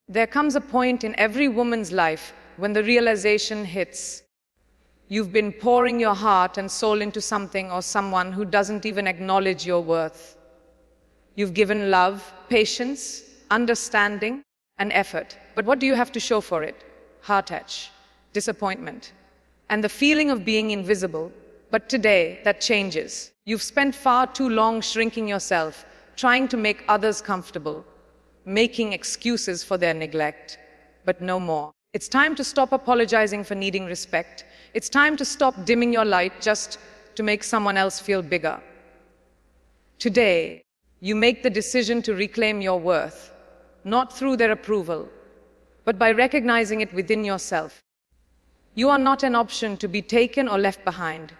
There comes a point in every woman's life when the realization hits. You've been pouring your heart and soul into something or someone who doesn't even acknowledge your worth. You've given love, patience, understanding, and effort. But what do you have to show for it? Heartache, disappointment, and the feeling of being invisible. But today, that changes. You've spent far too long shrinking yourself, trying to make others comfortable, making excuses for their neglect. But no more. It's time to stop apologizing for needing respect. It's time to stop dimming your light just to make someone else feel bigger. Today, you make the decision to reclaim your worth, not through their approval, but by recognizing it within yourself. You are not an option to be taken or left behind.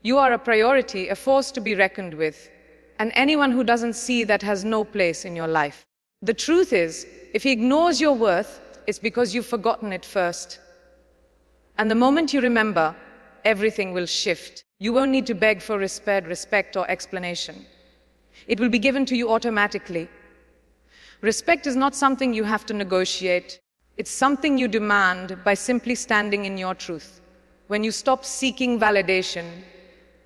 You are a priority, a force to be reckoned with, and anyone who doesn't see that has no place in your life. The truth is, if he ignores your worth, it's because you've forgotten it first. And the moment you remember, everything will shift. You won't need to beg for respect or explanation. It will be given to you automatically. Respect is not something you have to negotiate. It's something you demand by simply standing in your truth. When you stop seeking validation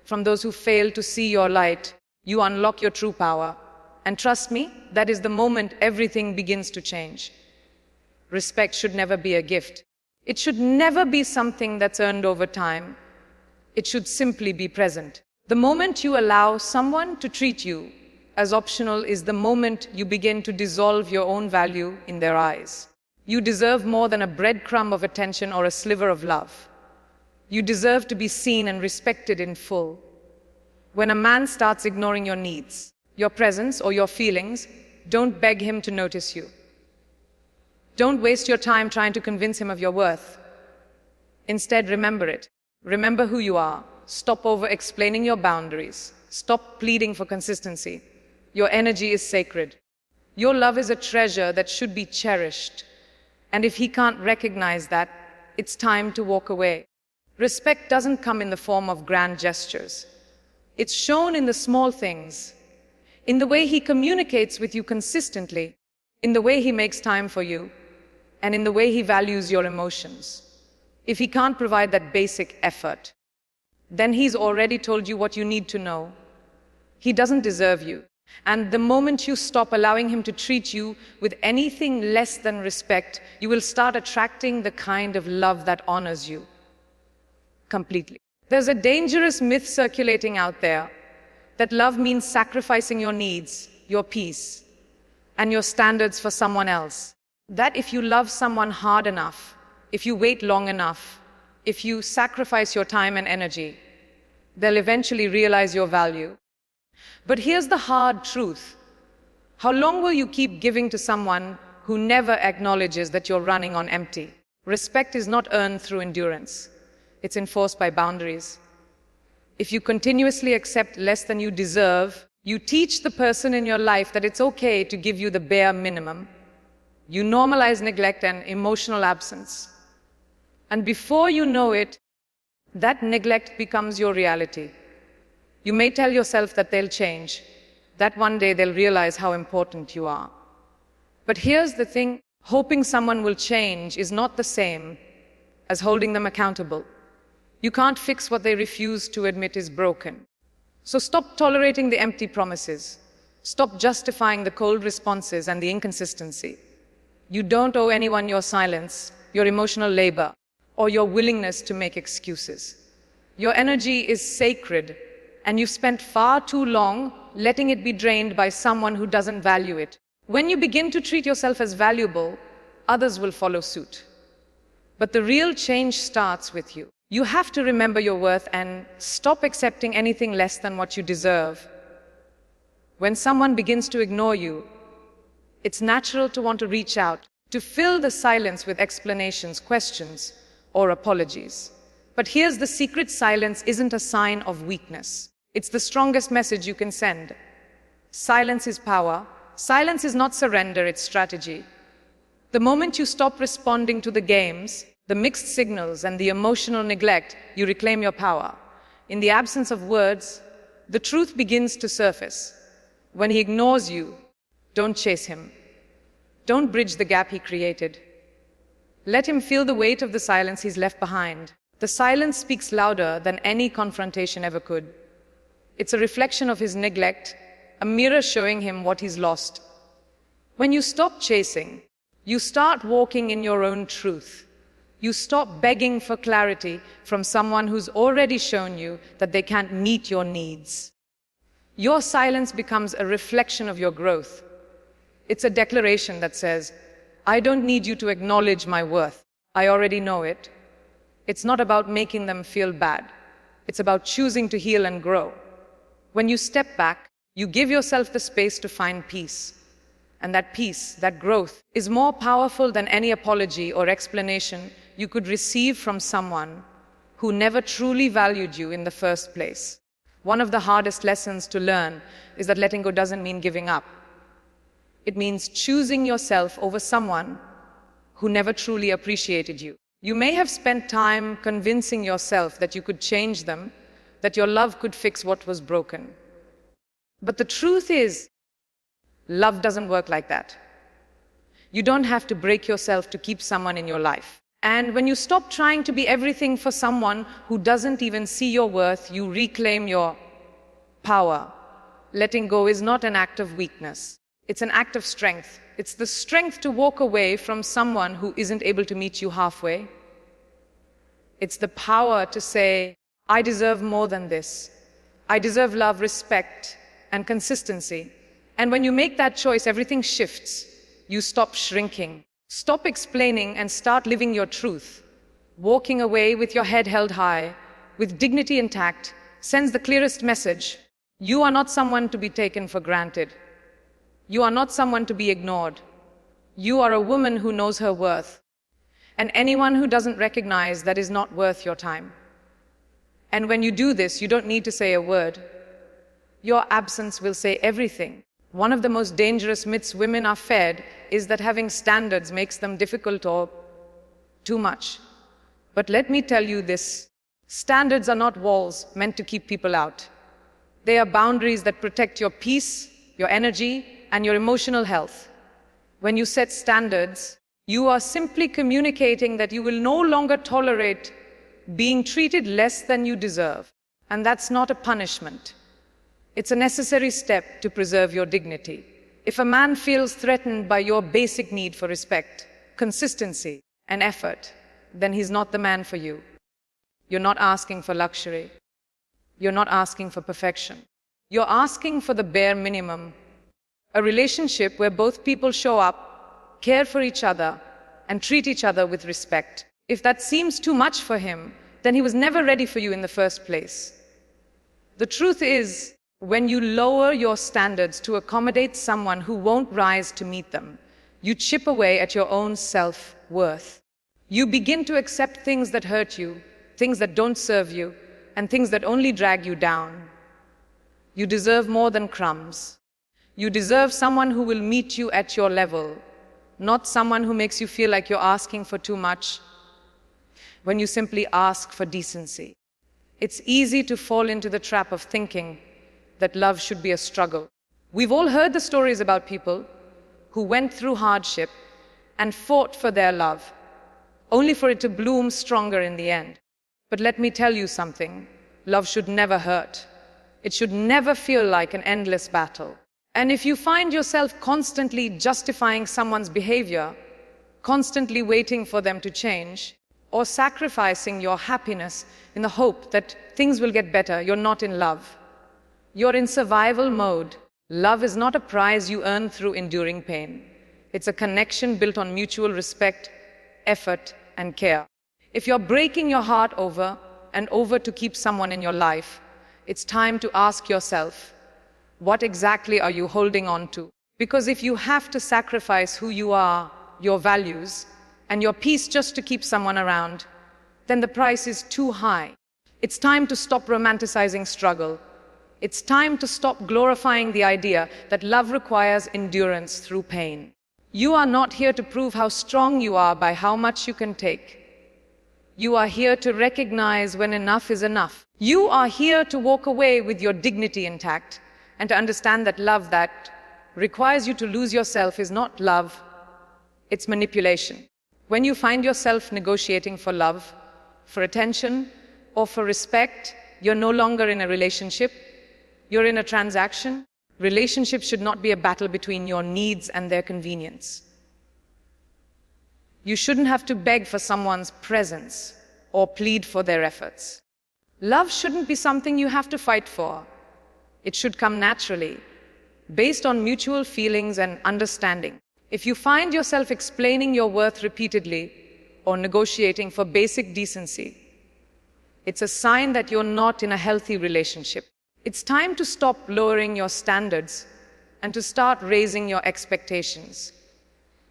from those who fail to see your light, you unlock your true power. And trust me, that is the moment everything begins to change. Respect should never be a gift. It should never be something that's earned over time. It should simply be present. The moment you allow someone to treat you as optional is the moment you begin to dissolve your own value in their eyes. You deserve more than a breadcrumb of attention or a sliver of love. You deserve to be seen and respected in full. When a man starts ignoring your needs, your presence, or your feelings, don't beg him to notice you. Don't waste your time trying to convince him of your worth. Instead, remember it. Remember who you are. Stop over-explaining your boundaries. Stop pleading for consistency. Your energy is sacred. Your love is a treasure that should be cherished. And if he can't recognize that, it's time to walk away. Respect doesn't come in the form of grand gestures. It's shown in the small things, in the way he communicates with you consistently, in the way he makes time for you, and in the way he values your emotions. If he can't provide that basic effort, then he's already told you what you need to know. He doesn't deserve you. And the moment you stop allowing him to treat you with anything less than respect, you will start attracting the kind of love that honors you completely. There's a dangerous myth circulating out there that love means sacrificing your needs, your peace, and your standards for someone else. That if you love someone hard enough, if you wait long enough, if you sacrifice your time and energy, they'll eventually realize your value. But here's the hard truth. How long will you keep giving to someone who never acknowledges that you're running on empty? Respect is not earned through endurance. It's enforced by boundaries. If you continuously accept less than you deserve, you teach the person in your life that it's okay to give you the bare minimum. You normalize neglect and emotional absence. And before you know it, that neglect becomes your reality. You may tell yourself that they'll change, that one day they'll realize how important you are. But here's the thing, hoping someone will change is not the same as holding them accountable. You can't fix what they refuse to admit is broken. So stop tolerating the empty promises. Stop justifying the cold responses and the inconsistency. You don't owe anyone your silence, your emotional labor, or your willingness to make excuses. Your energy is sacred, and you've spent far too long letting it be drained by someone who doesn't value it. When you begin to treat yourself as valuable, others will follow suit. But the real change starts with you. You have to remember your worth and stop accepting anything less than what you deserve. When someone begins to ignore you, it's natural to want to reach out, to fill the silence with explanations, questions, or apologies. But here's the secret: silence isn't a sign of weakness. It's the strongest message you can send. Silence is power. Silence is not surrender, it's strategy. The moment you stop responding to the games, the mixed signals, and the emotional neglect, you reclaim your power. In the absence of words, the truth begins to surface. When he ignores you, don't chase him. Don't bridge the gap he created. Let him feel the weight of the silence he's left behind. The silence speaks louder than any confrontation ever could. It's a reflection of his neglect, a mirror showing him what he's lost. When you stop chasing, you start walking in your own truth. You stop begging for clarity from someone who's already shown you that they can't meet your needs. Your silence becomes a reflection of your growth. It's a declaration that says, I don't need you to acknowledge my worth. I already know it. It's not about making them feel bad. It's about choosing to heal and grow. When you step back, you give yourself the space to find peace. And that peace, that growth, is more powerful than any apology or explanation you could receive from someone who never truly valued you in the first place. One of the hardest lessons to learn is that letting go doesn't mean giving up. It means choosing yourself over someone who never truly appreciated you. You may have spent time convincing yourself that you could change them, that your love could fix what was broken. But the truth is, love doesn't work like that. You don't have to break yourself to keep someone in your life. And when you stop trying to be everything for someone who doesn't even see your worth, you reclaim your power. Letting go is not an act of weakness. It's an act of strength. It's the strength to walk away from someone who isn't able to meet you halfway. It's the power to say, I deserve more than this. I deserve love, respect, and consistency. And when you make that choice, everything shifts. You stop shrinking, stop explaining, and start living your truth. Walking away with your head held high, with dignity intact, sends the clearest message. You are not someone to be taken for granted. You are not someone to be ignored. You are a woman who knows her worth. And anyone who doesn't recognize that is not worth your time. And when you do this, you don't need to say a word. Your absence will say everything. One of the most dangerous myths women are fed is that having standards makes them difficult or too much. But let me tell you this, standards are not walls meant to keep people out. They are boundaries that protect your peace, your energy, and your emotional health. When you set standards, you are simply communicating that you will no longer tolerate being treated less than you deserve. And that's not a punishment. It's a necessary step to preserve your dignity. If a man feels threatened by your basic need for respect, consistency, and effort, then he's not the man for you. You're not asking for luxury. You're not asking for perfection. You're asking for the bare minimum. A relationship where both people show up, care for each other, and treat each other with respect. If that seems too much for him, then he was never ready for you in the first place. The truth is, when you lower your standards to accommodate someone who won't rise to meet them, you chip away at your own self-worth. You begin to accept things that hurt you, things that don't serve you, and things that only drag you down. You deserve more than crumbs. You deserve someone who will meet you at your level, not someone who makes you feel like you're asking for too much when you simply ask for decency. It's easy to fall into the trap of thinking that love should be a struggle. We've all heard the stories about people who went through hardship and fought for their love, only for it to bloom stronger in the end. But let me tell you something, love should never hurt. It should never feel like an endless battle. And if you find yourself constantly justifying someone's behavior, constantly waiting for them to change, or sacrificing your happiness in the hope that things will get better, you're not in love. You're in survival mode. Love is not a prize you earn through enduring pain. It's a connection built on mutual respect, effort, and care. If you're breaking your heart over and over to keep someone in your life, it's time to ask yourself, what exactly are you holding on to? Because if you have to sacrifice who you are, your values, and your peace just to keep someone around, then the price is too high. It's time to stop romanticizing struggle. It's time to stop glorifying the idea that love requires endurance through pain. You are not here to prove how strong you are by how much you can take. You are here to recognize when enough is enough. You are here to walk away with your dignity intact and to understand that love that requires you to lose yourself is not love, It's manipulation. When you find yourself negotiating for love, for attention, or for respect, you're no longer in a relationship, you're in a transaction. Relationships should not be a battle between your needs and their convenience. You shouldn't have to beg for someone's presence or plead for their efforts. Love shouldn't be something you have to fight for. It should come naturally, based on mutual feelings and understanding. If you find yourself explaining your worth repeatedly or negotiating for basic decency, it's a sign that you're not in a healthy relationship. It's time to stop lowering your standards and to start raising your expectations.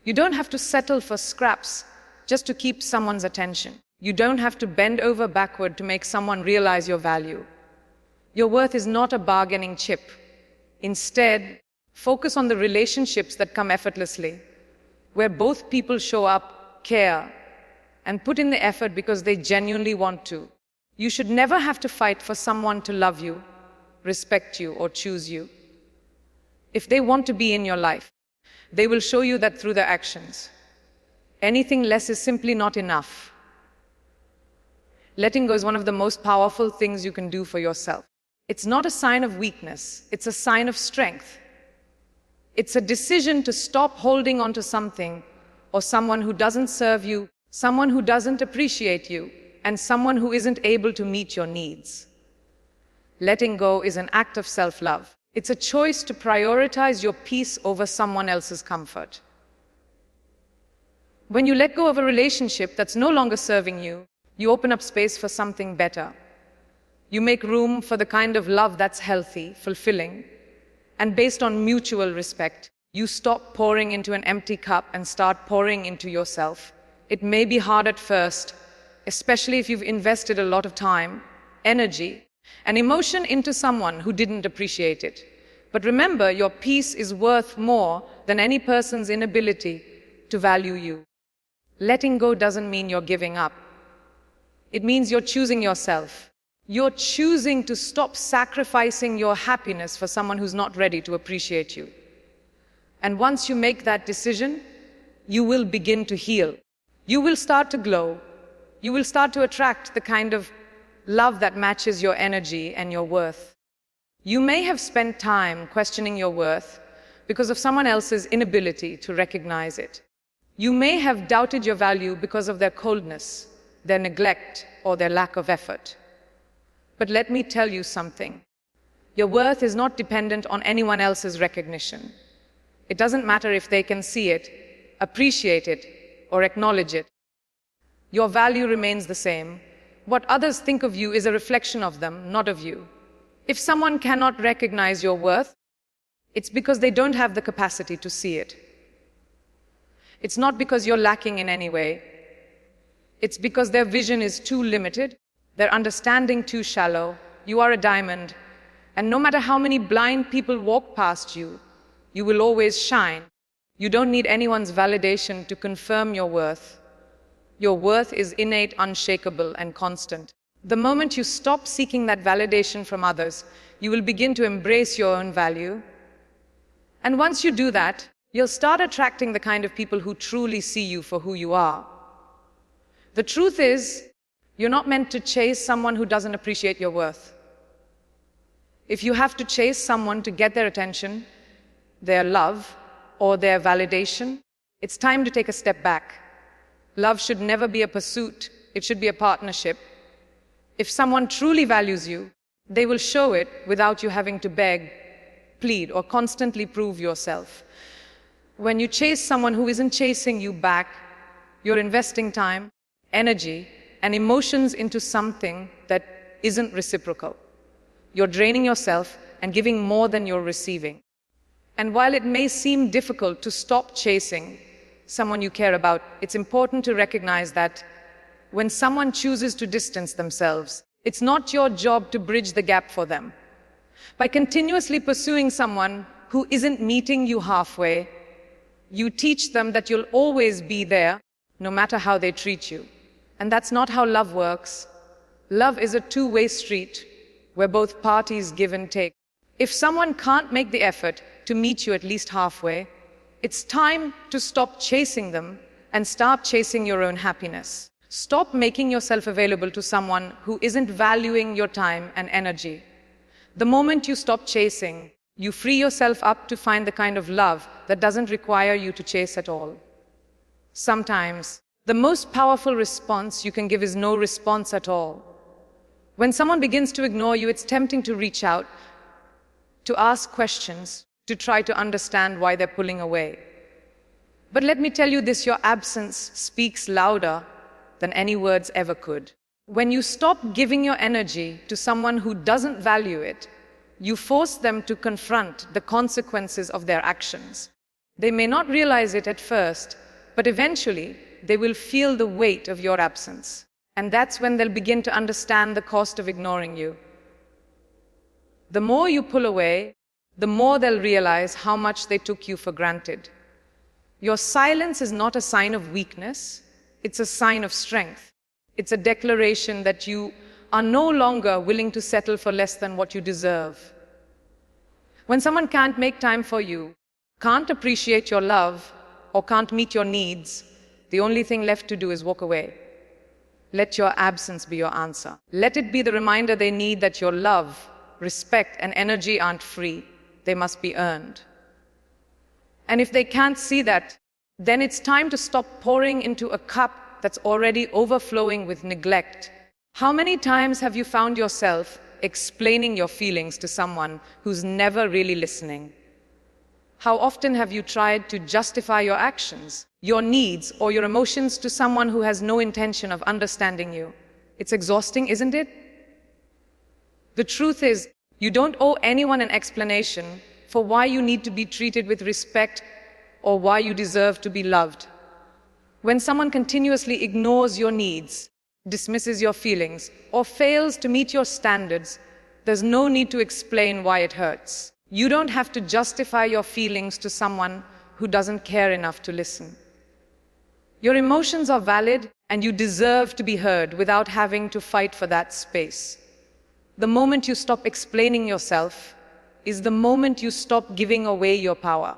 You don't have to settle for scraps just to keep someone's attention. You don't have to bend over backward to make someone realize your value. Your worth is not a bargaining chip. Instead, focus on the relationships that come effortlessly, where both people show up, care, and put in the effort because they genuinely want to. You should never have to fight for someone to love you, respect you, or choose you. If they want to be in your life, they will show you that through their actions. Anything less is simply not enough. Letting go is one of the most powerful things you can do for yourself. It's not a sign of weakness, it's a sign of strength. It's a decision to stop holding on to something or someone who doesn't serve you, someone who doesn't appreciate you, and someone who isn't able to meet your needs. Letting go is an act of self-love. It's a choice to prioritize your peace over someone else's comfort. When you let go of a relationship that's no longer serving you, you open up space for something better. You make room for the kind of love that's healthy, fulfilling, and based on mutual respect. You stop pouring into an empty cup and start pouring into yourself. It may be hard at first, especially if you've invested a lot of time, energy, and emotion into someone who didn't appreciate it. But remember, your peace is worth more than any person's inability to value you. Letting go doesn't mean you're giving up. It means you're choosing yourself. You're choosing to stop sacrificing your happiness for someone who's not ready to appreciate you. And once you make that decision, you will begin to heal. You will start to glow. You will start to attract the kind of love that matches your energy and your worth. You may have spent time questioning your worth because of someone else's inability to recognize it. You may have doubted your value because of their coldness, their neglect, or their lack of effort. But let me tell you something. Your worth is not dependent on anyone else's recognition. It doesn't matter if they can see it, appreciate it, or acknowledge it. Your value remains the same. What others think of you is a reflection of them, not of you. If someone cannot recognize your worth, it's because they don't have the capacity to see it. It's not because you're lacking in any way. It's because their vision is too limited, their understanding too shallow. You are a diamond, and no matter how many blind people walk past you, you will always shine. You don't need anyone's validation to confirm your worth. Your worth is innate, unshakable, and constant. The moment you stop seeking that validation from others, you will begin to embrace your own value. And once you do that, you'll start attracting the kind of people who truly see you for who you are. The truth is, you're not meant to chase someone who doesn't appreciate your worth. If you have to chase someone to get their attention, their love, or their validation, it's time to take a step back. Love should never be a pursuit. It should be a partnership. If someone truly values you, they will show it without you having to beg, plead, or constantly prove yourself. When you chase someone who isn't chasing you back, you're investing time, energy, and emotions into something that isn't reciprocal. You're draining yourself and giving more than you're receiving. And while it may seem difficult to stop chasing someone you care about, it's important to recognize that when someone chooses to distance themselves, it's not your job to bridge the gap for them. By continuously pursuing someone who isn't meeting you halfway, you teach them that you'll always be there, no matter how they treat you. And that's not how love works. Love is a two-way street where both parties give and take. If someone can't make the effort to meet you at least halfway, It's time to stop chasing them and start chasing your own happiness. Stop making yourself available to someone who isn't valuing your time and energy. The moment you stop chasing, you free yourself up to find the kind of love that doesn't require you to chase at all. Sometimes, the most powerful response you can give is no response at all. When someone begins to ignore you, it's tempting to reach out, to ask questions, to try to understand why they're pulling away. But let me tell you this, your absence speaks louder than any words ever could. When you stop giving your energy to someone who doesn't value it, you force them to confront the consequences of their actions. They may not realize it at first, but eventually they will feel the weight of your absence. And that's when they'll begin to understand the cost of ignoring you. The more you pull away, the more they'll realize how much they took you for granted. Your silence is not a sign of weakness, it's a sign of strength. It's a declaration that you are no longer willing to settle for less than what you deserve. When someone can't make time for you, can't appreciate your love, or can't meet your needs, the only thing left to do is walk away. Let your absence be your answer. Let it be the reminder they need that your love, respect, and energy aren't free. They must be earned. And if they can't see that, then it's time to stop pouring into a cup that's already overflowing with neglect. How many times have you found yourself explaining your feelings to someone who's never really listening? How often have you tried to justify your actions, your needs, or your emotions to someone who has no intention of understanding you? It's exhausting, isn't it? The truth is, you don't owe anyone an explanation for why you need to be treated with respect or why you deserve to be loved. When someone continuously ignores your needs, dismisses your feelings, or fails to meet your standards, there's no need to explain why it hurts. You don't have to justify your feelings to someone who doesn't care enough to listen. Your emotions are valid, and you deserve to be heard without having to fight for that space. The moment you stop explaining yourself is the moment you stop giving away your power.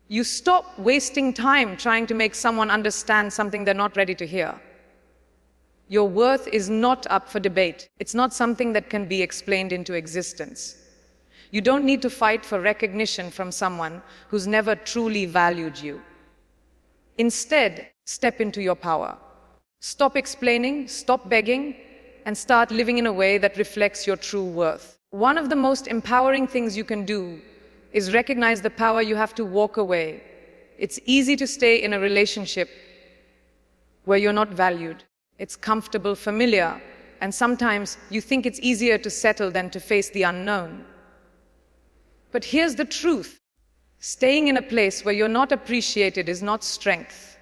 You stop wasting time trying to make someone understand something they're not ready to hear. Your worth is not up for debate. It's not something that can be explained into existence. You don't need to fight for recognition from someone who's never truly valued you. Instead, step into your power. Stop explaining, stop begging, and start living in a way that reflects your true worth. One of the most empowering things you can do is recognize the power you have to walk away. It's easy to stay in a relationship where you're not valued. It's comfortable, familiar, and sometimes you think it's easier to settle than to face the unknown. But here's the truth. Staying in a place where you're not appreciated is not strength.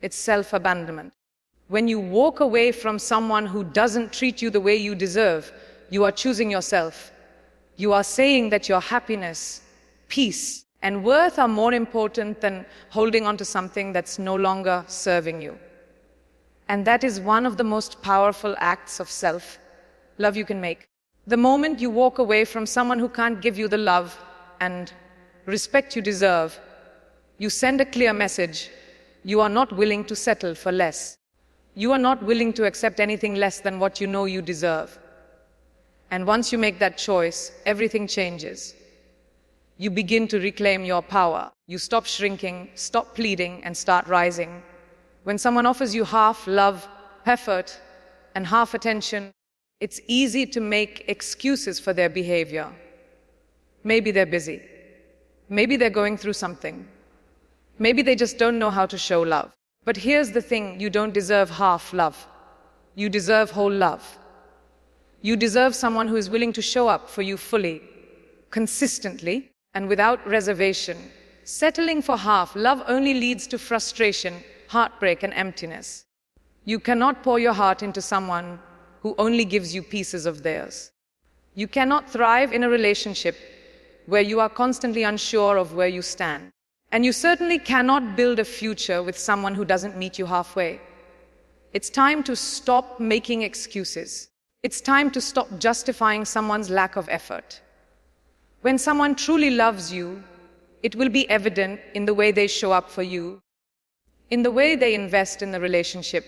It's self-abandonment. When you walk away from someone who doesn't treat you the way you deserve, you are choosing yourself. You are saying that your happiness, peace, and worth are more important than holding on to something that's no longer serving you. And that is one of the most powerful acts of self-love you can make. The moment you walk away from someone who can't give you the love and respect you deserve, you send a clear message. You are not willing to settle for less. You are not willing to accept anything less than what you know you deserve. And once you make that choice, everything changes. You begin to reclaim your power. You stop shrinking, stop pleading, and start rising. When someone offers you half love, effort, and half attention, it's easy to make excuses for their behavior. Maybe they're busy. Maybe they're going through something. Maybe they just don't know how to show love. But here's the thing, you don't deserve half love. You deserve whole love. You deserve someone who is willing to show up for you fully, consistently, and without reservation. Settling for half love only leads to frustration, heartbreak, and emptiness. You cannot pour your heart into someone who only gives you pieces of theirs. You cannot thrive in a relationship where you are constantly unsure of where you stand. And you certainly cannot build a future with someone who doesn't meet you halfway. It's time to stop making excuses. It's time to stop justifying someone's lack of effort. When someone truly loves you, It will be evident in the way they show up for you, in the way they invest in the relationship,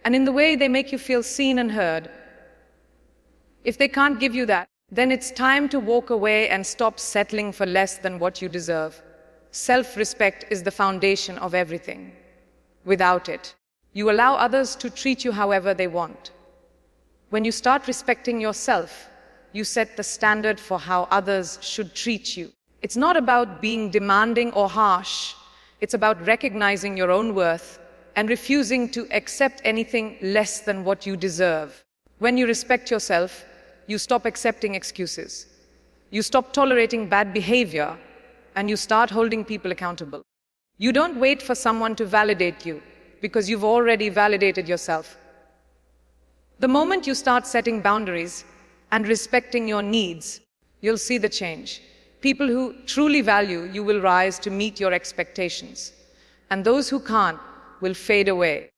and in the way they make you feel seen and heard. If they can't give you that, then it's time to walk away and stop settling for less than what you deserve. Self-respect is the foundation of everything. Without it, you allow others to treat you however they want. When you start respecting yourself, you set the standard for how others should treat you. It's not about being demanding or harsh. It's about recognizing your own worth and refusing to accept anything less than what you deserve. When you respect yourself, you stop accepting excuses. You stop tolerating bad behavior, and you start holding people accountable. You don't wait for someone to validate you, because you've already validated yourself. The moment you start setting boundaries and respecting your needs, you'll see the change. People who truly value you will rise to meet your expectations, and those who can't will fade away.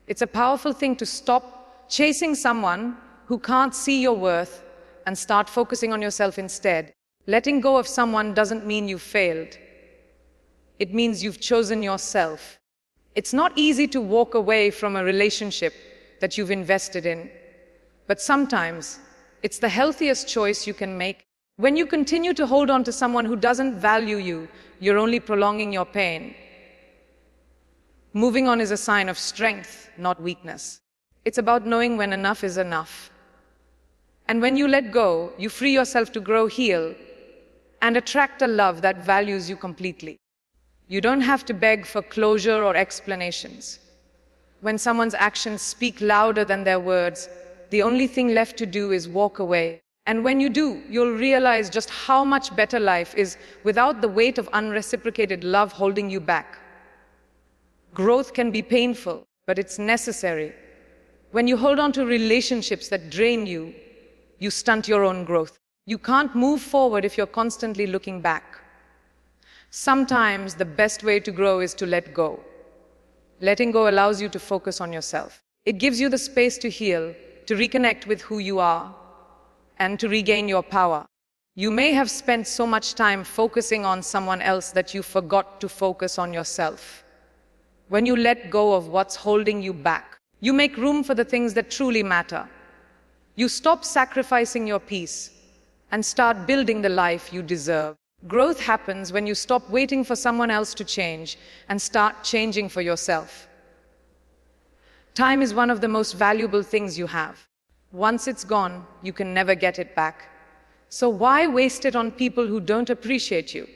It's a powerful thing to stop chasing someone who can't see your worth and start focusing on yourself instead. Letting go of someone doesn't mean you failed. It means you've chosen yourself. It's not easy to walk away from a relationship that you've invested in, but sometimes it's the healthiest choice you can make. When you continue to hold on to someone who doesn't value you, you're only prolonging your pain. Moving on is a sign of strength, not weakness. It's about knowing when enough is enough. And when you let go, you free yourself to grow, heal, and attract a love that values you completely. You don't have to beg for closure or explanations. When someone's actions speak louder than their words, the only thing left to do is walk away. And when you do, you'll realize just how much better life is without the weight of unreciprocated love holding you back. Growth can be painful, but it's necessary. When you hold on to relationships that drain you, you stunt your own growth. You can't move forward if you're constantly looking back. Sometimes the best way to grow is to let go. Letting go allows you to focus on yourself. It gives you the space to heal, to reconnect with who you are, and to regain your power. You may have spent so much time focusing on someone else that you forgot to focus on yourself. When you let go of what's holding you back, you make room for the things that truly matter. You stop sacrificing your peace and start building the life you deserve. Growth happens when you stop waiting for someone else to change and start changing for yourself. Time is one of the most valuable things you have. Once it's gone, you can never get it back. So why waste it on people who don't appreciate you?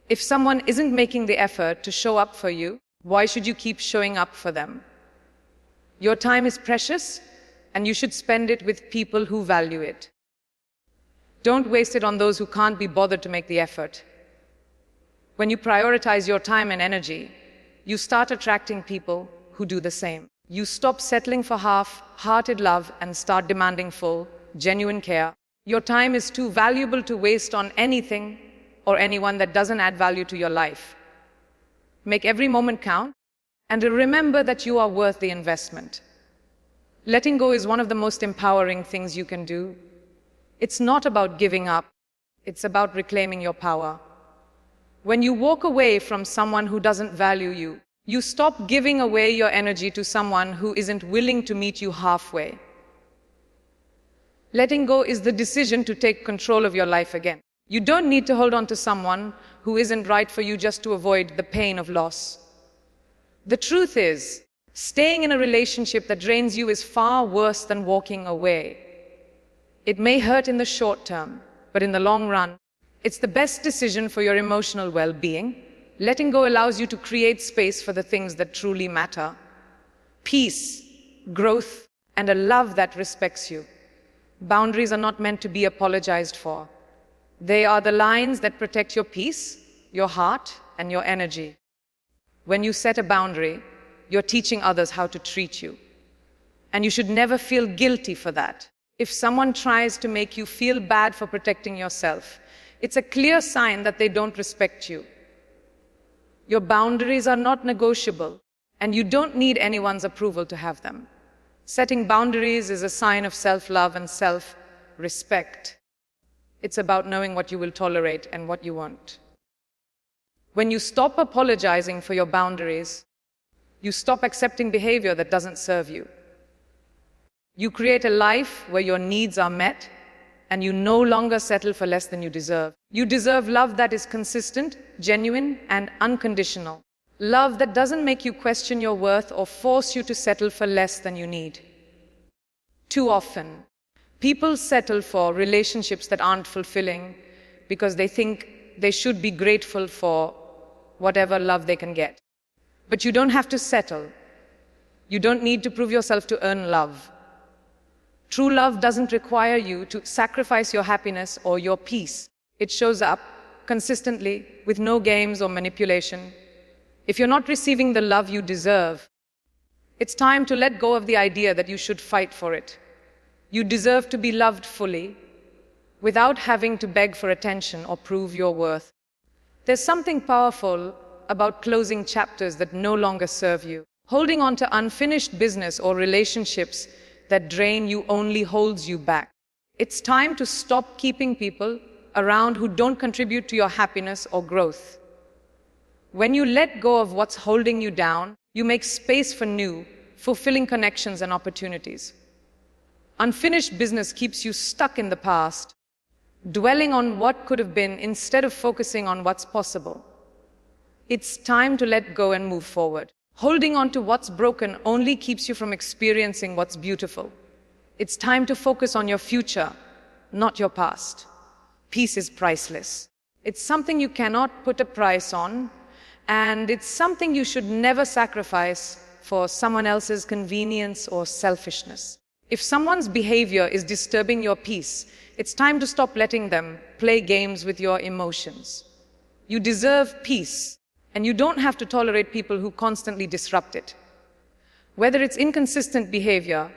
If someone isn't making the effort to show up for you, why should you keep showing up for them? Your time is precious, and you should spend it with people who value it. Don't waste it on those who can't be bothered to make the effort. When you prioritize your time and energy, you start attracting people who do the same. You stop settling for half-hearted love and start demanding full, genuine care. Your time is too valuable to waste on anything or anyone that doesn't add value to your life. Make every moment count, and remember that you are worth the investment. Letting go is one of the most empowering things you can do. It's not about giving up. It's about reclaiming your power. When you walk away from someone who doesn't value you, you stop giving away your energy to someone who isn't willing to meet you halfway. Letting go is the decision to take control of your life again. You don't need to hold on to someone who isn't right for you just to avoid the pain of loss. The truth is, staying in a relationship that drains you is far worse than walking away. It may hurt in the short term, but in the long run, it's the best decision for your emotional well-being. Letting go allows you to create space for the things that truly matter: peace, growth, and a love that respects you. Boundaries are not meant to be apologized for. They are the lines that protect your peace, your heart, and your energy. When you set a boundary, you're teaching others how to treat you. And you should never feel guilty for that. If someone tries to make you feel bad for protecting yourself, it's a clear sign that they don't respect you. Your boundaries are not negotiable, and you don't need anyone's approval to have them. Setting boundaries is a sign of self-love and self-respect. It's about knowing what you will tolerate and what you won't. When you stop apologizing for your boundaries, you stop accepting behavior that doesn't serve you. You create a life where your needs are met and you no longer settle for less than you deserve. You deserve love that is consistent, genuine, and unconditional. Love that doesn't make you question your worth or force you to settle for less than you need. Too often, people settle for relationships that aren't fulfilling because they think they should be grateful for whatever love they can get. But you don't have to settle. You don't need to prove yourself to earn love. True love doesn't require you to sacrifice your happiness or your peace. It shows up consistently with no games or manipulation. If you're not receiving the love you deserve, it's time to let go of the idea that you should fight for it. You deserve to be loved fully without having to beg for attention or prove your worth. There's something powerful about closing chapters that no longer serve you. Holding on to unfinished business or relationships that drain you only holds you back. It's time to stop keeping people around who don't contribute to your happiness or growth. When you let go of what's holding you down, you make space for new, fulfilling connections and opportunities. Unfinished business keeps you stuck in the past, dwelling on what could have been instead of focusing on what's possible. It's time to let go and move forward. Holding on to what's broken only keeps you from experiencing what's beautiful. It's time to focus on your future, not your past. Peace is priceless. It's something you cannot put a price on, and it's something you should never sacrifice for someone else's convenience or selfishness. If someone's behavior is disturbing your peace, it's time to stop letting them play games with your emotions. You deserve peace. And you don't have to tolerate people who constantly disrupt it. Whether it's inconsistent behavior,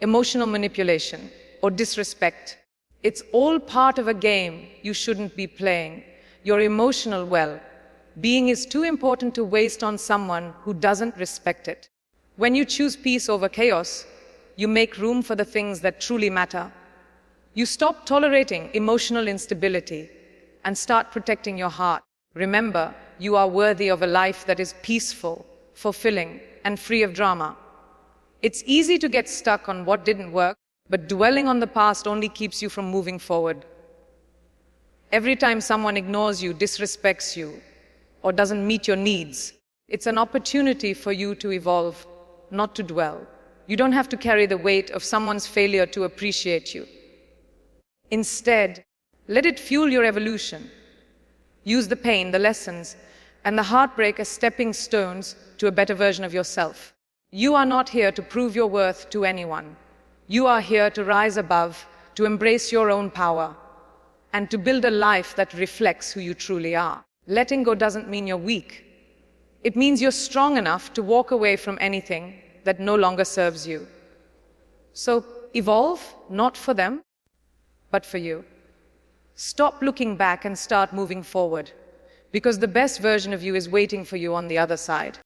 emotional manipulation, or disrespect, it's all part of a game you shouldn't be playing. Your emotional well-being is too important to waste on someone who doesn't respect it. When you choose peace over chaos, you make room for the things that truly matter. You stop tolerating emotional instability and start protecting your heart. Remember, you are worthy of a life that is peaceful, fulfilling, and free of drama. It's easy to get stuck on what didn't work, but dwelling on the past only keeps you from moving forward. Every time someone ignores you, disrespects you, or doesn't meet your needs, it's an opportunity for you to evolve, not to dwell. You don't have to carry the weight of someone's failure to appreciate you. Instead, let it fuel your evolution. Use the pain, the lessons, and the heartbreak as stepping stones to a better version of yourself. You are not here to prove your worth to anyone. You are here to rise above, to embrace your own power, and to build a life that reflects who you truly are. Letting go doesn't mean you're weak. It means you're strong enough to walk away from anything that no longer serves you. So evolve, not for them, but for you. Stop looking back and start moving forward, because the best version of you is waiting for you on the other side.